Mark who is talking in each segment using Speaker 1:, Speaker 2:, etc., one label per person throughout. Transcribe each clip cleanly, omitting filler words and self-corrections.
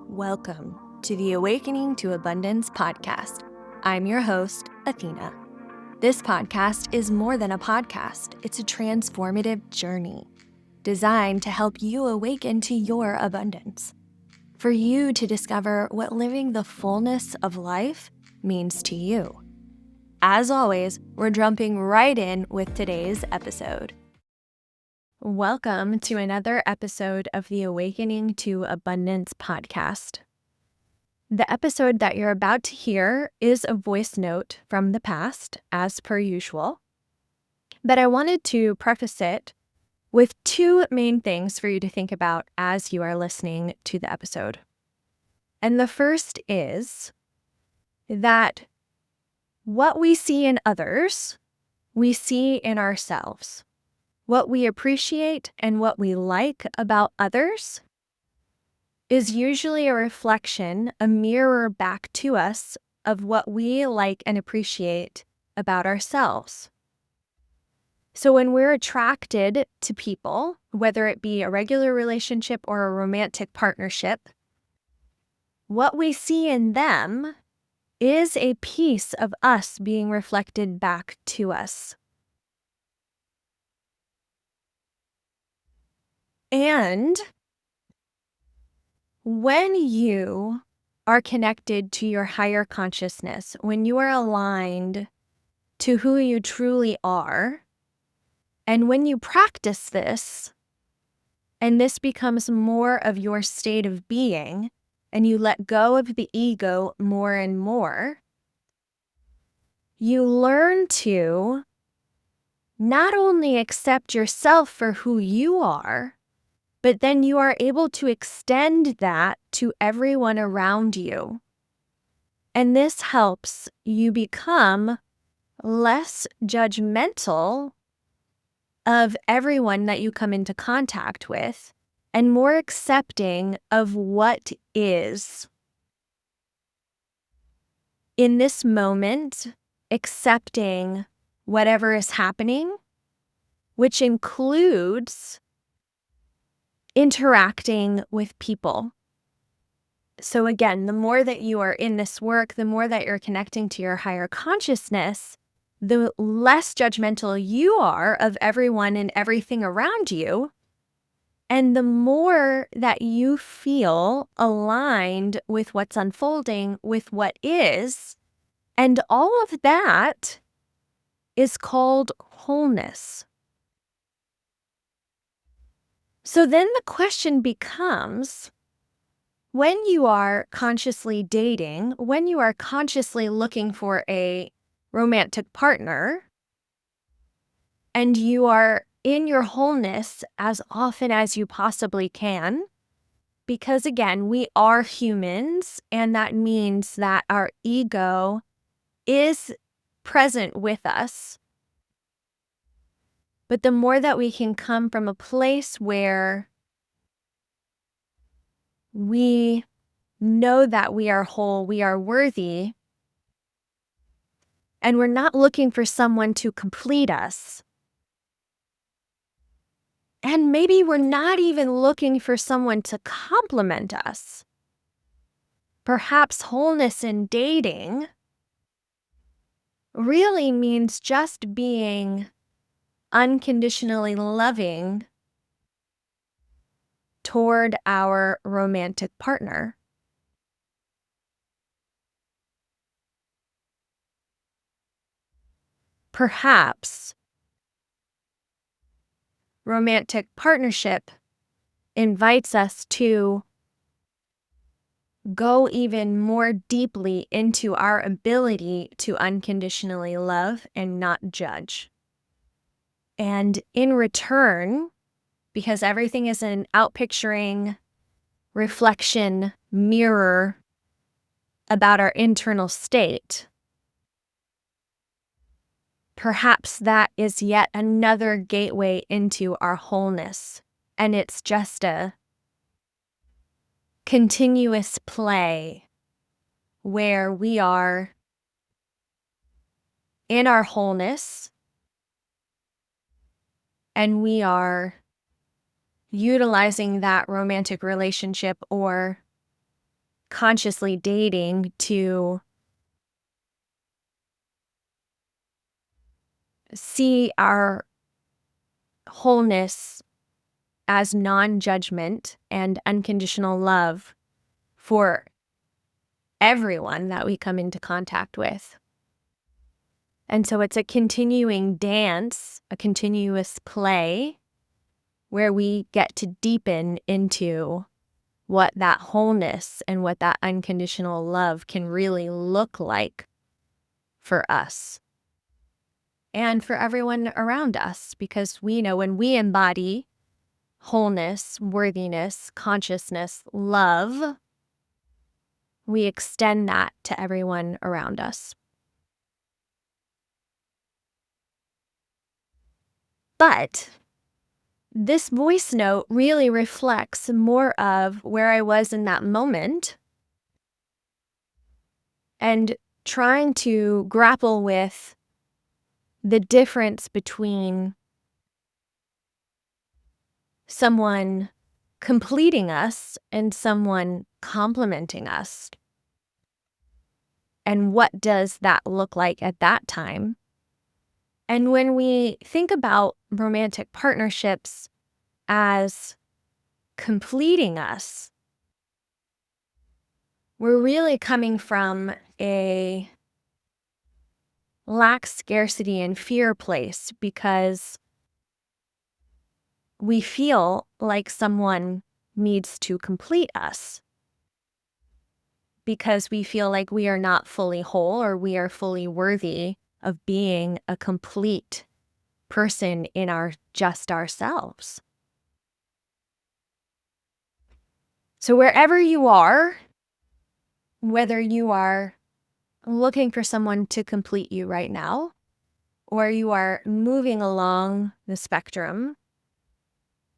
Speaker 1: Welcome to the Awakening to Abundance podcast. I'm your host, Athena. This podcast is more than a podcast, it's a transformative journey designed to help you awaken to your abundance. For you to discover what living the fullness of life means to you. As always, we're jumping right in with today's episode. Welcome to another episode of the Awakening to Abundance podcast. The episode that you're about to hear is a voice note from the past, as per usual. But I wanted to preface it with two main things for you to think about as you are listening to the episode. And the first is that what we see in others, we see in ourselves. What we appreciate and what we like about others is usually a reflection, a mirror back to us of what we like and appreciate about ourselves. So when we're attracted to people, whether it be a regular relationship or a romantic partnership, what we see in them is a piece of us being reflected back to us. And when you are connected to your higher consciousness, when you are aligned to who you truly are, and when you practice this, and this becomes more of your state of being, and you let go of the ego more and more, you learn to not only accept yourself for who you are, but then you are able to extend that to everyone around you. And this helps you become less judgmental of everyone that you come into contact with and more accepting of what is. In this moment, accepting whatever is happening, which includes interacting with people. So again, the more that you are in this work, the more that you're connecting to your higher consciousness, the less judgmental you are of everyone and everything around you, and the more that you feel aligned with what's unfolding, with what is, and all of that is called wholeness. So then the question becomes, when you are consciously dating, when you are consciously looking for a romantic partner, and you are in your wholeness as often as you possibly can, because again, we are humans, and that means that our ego is present with us. But the more that we can come from a place where we know that we are whole, we are worthy, and we're not looking for someone to complete us. And maybe we're not even looking for someone to compliment us. Perhaps wholeness in dating really means just being unconditionally loving toward our romantic partner. Perhaps romantic partnership invites us to go even more deeply into our ability to unconditionally love and not judge. And in return, because everything is an outpicturing, reflection, mirror about our internal state, perhaps that is yet another gateway into our wholeness. And it's just a continuous play where we are in our wholeness and we are utilizing that romantic relationship or consciously dating to see our wholeness as non-judgment and unconditional love for everyone that we come into contact with. And so it's a continuing dance, a continuous play where we get to deepen into what that wholeness and what that unconditional love can really look like for us and for everyone around us. Because we know when we embody wholeness, worthiness, consciousness, love, we extend that to everyone around us. But this voice note really reflects more of where I was in that moment and trying to grapple with the difference between someone completing us and someone complimenting us. And what does that look like at that time? And when we think about romantic partnerships as completing us, we're really coming from a lack, scarcity, and fear place because we feel like someone needs to complete us because we feel like we are not fully whole or we are fully worthy of being a complete person in just ourselves. So wherever you are, whether you are looking for someone to complete you right now, or you are moving along the spectrum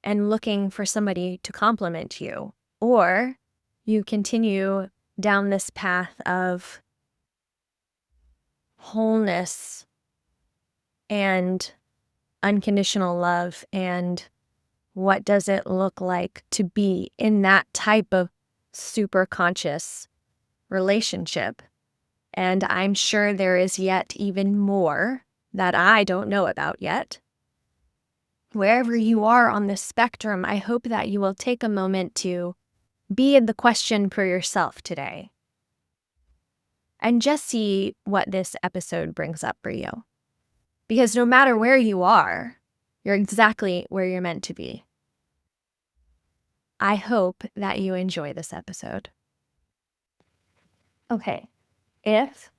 Speaker 1: and looking for somebody to compliment you, or you continue down this path of wholeness and unconditional love, and what does it look like to be in that type of super conscious relationship. And I'm sure there is yet even more that I don't know about yet. Wherever you are on this spectrum, I hope that you will take a moment to be in the question for yourself today and just see what this episode brings up for you. Because no matter where you are, you're exactly where you're meant to be. I hope that you enjoy this episode. Okay, if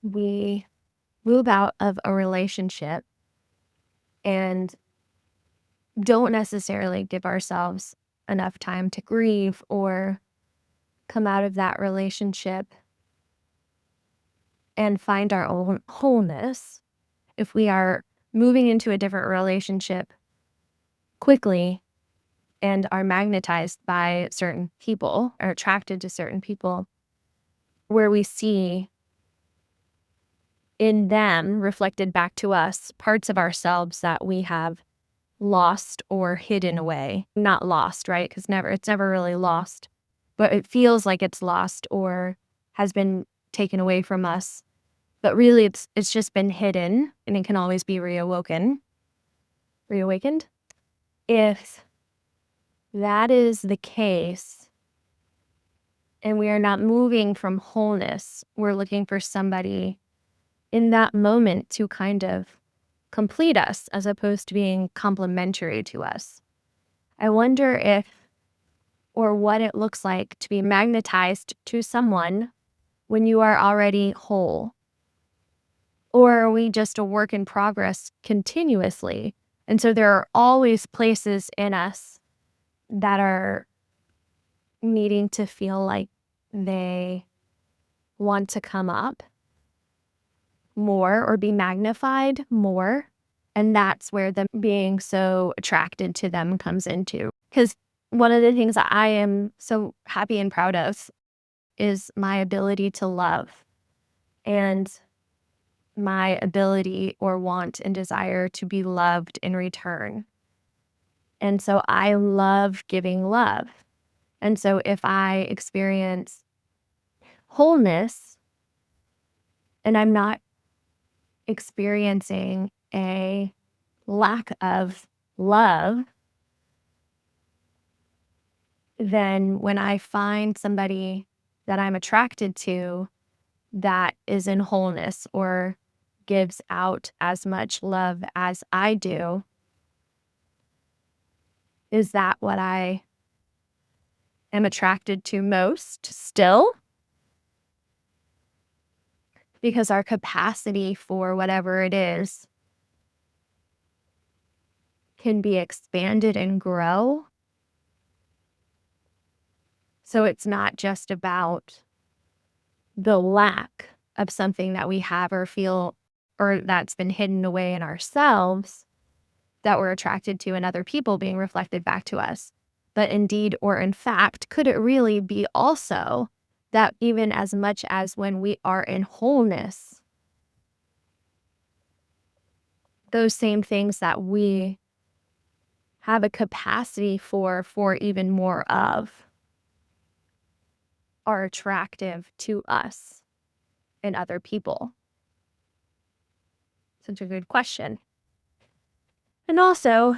Speaker 1: we move out of a relationship and don't necessarily give ourselves enough time to grieve or come out of that relationship and find our own wholeness, if we are moving into a different relationship quickly and are magnetized by certain people or attracted to certain people, where we see in them reflected back to us parts of ourselves that we have lost or hidden away. Not lost, right? Because it's never really lost, but it feels like it's lost or has been taken away from us. But really it's just been hidden, and it can always be reawakened. If that is the case, and we are not moving from wholeness, we're looking for somebody in that moment to kind of complete us as opposed to being complementary to us. I wonder if or what it looks like to be magnetized to someone when you are already whole. Or are we just a work in progress continuously? And so there are always places in us that are needing to feel like they want to come up more or be magnified more. And that's where them being so attracted to them comes into. Because one of the things that I am so happy and proud of is my ability to love and my ability or want and desire to be loved in return. And so I love giving love. And so if I experience wholeness and I'm not experiencing a lack of love, then when I find somebody that I'm attracted to that is in wholeness or gives out as much love as I do, is that what I am attracted to most still? Because our capacity for whatever it is can be expanded and grow. So it's not just about the lack of something that we have or feel or that's been hidden away in ourselves that we're attracted to in other people being reflected back to us. But indeed, or in fact, could it really be also that even as much as when we are in wholeness, those same things that we have a capacity for even more of are attractive to us and other people? Such a good question. And also,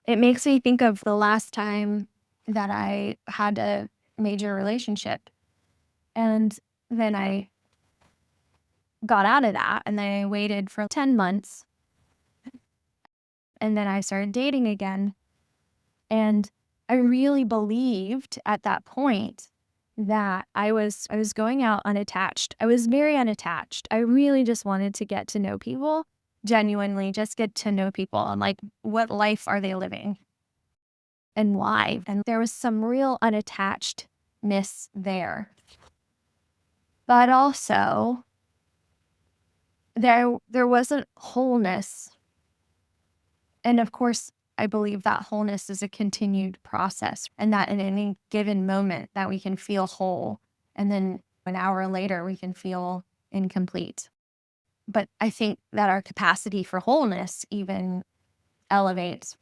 Speaker 1: it makes me think of the last time that I had a major relationship. And then I got out of that and then I waited for 10 months and then I started dating again. And I really believed at that point that I was going out unattached. I was very unattached. I really just wanted to get to know people, genuinely just get to know people and like what life are they living and why. And there was some real unattachedness there. But also there wasn't wholeness. And of course, I believe that wholeness is a continued process and that in any given moment that we can feel whole and then an hour later we can feel incomplete. But I think that our capacity for wholeness even elevates.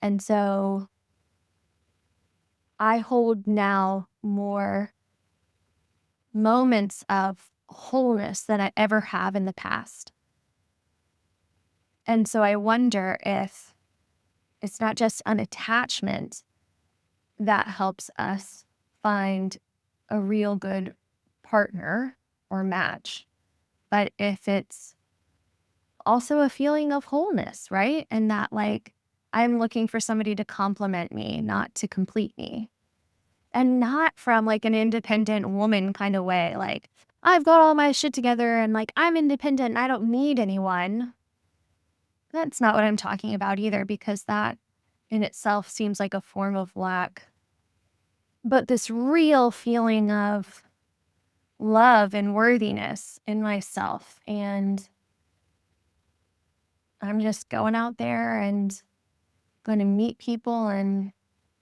Speaker 1: And so I hold now more moments of wholeness than I ever have in the past. And so I wonder if it's not just unattachment that helps us find a real good partner or match, but if it's also a feeling of wholeness, right? And that like I'm looking for somebody to complement me, not to complete me. And not from like an independent woman kind of way, like I've got all my shit together and like I'm independent and I don't need anyone. That's not what I'm talking about either, because that in itself seems like a form of lack. But this real feeling of love and worthiness in myself. And I'm just going out there and going to meet people and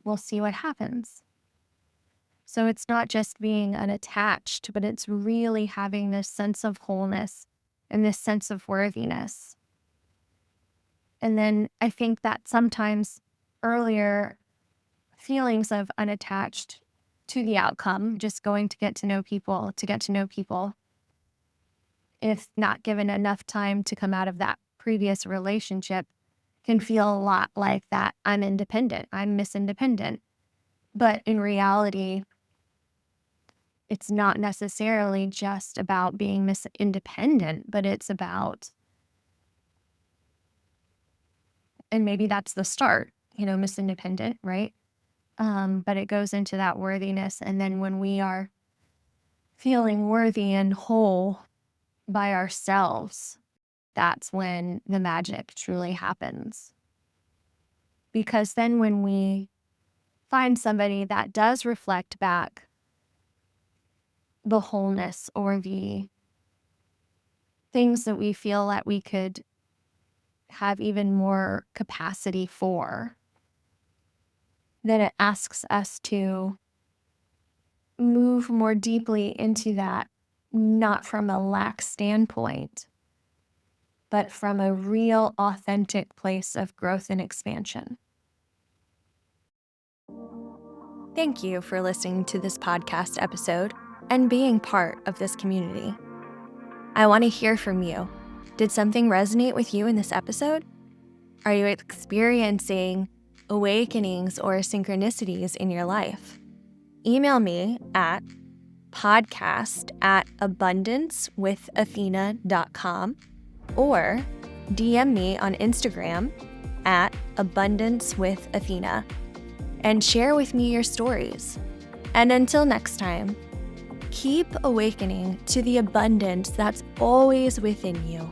Speaker 1: we'll see what happens. So it's not just being unattached, but it's really having this sense of wholeness and this sense of worthiness. And then I think that sometimes earlier feelings of unattached to the outcome, just going to get to know people, if not given enough time to come out of that previous relationship, can feel a lot like that I'm independent, I'm Miss Independent. But in reality, it's not necessarily just about being Miss Independent, but it's about, and maybe that's the start, Miss Independent, right? But it goes into that worthiness. And then when we are feeling worthy and whole by ourselves, that's when the magic truly happens. Because then when we find somebody that does reflect back the wholeness or the things that we feel that we could have even more capacity for, then it asks us to move more deeply into that, not from a lack standpoint, but from a real, authentic place of growth and expansion. Thank you for listening to this podcast episode. and being part of this community. I want to hear from you. Did something resonate with you in this episode? Are you experiencing awakenings or synchronicities in your life? Email me at podcast@abundancewithathena.com or DM me on Instagram at abundancewithathena and share with me your stories. And until next time, keep awakening to the abundance that's always within you.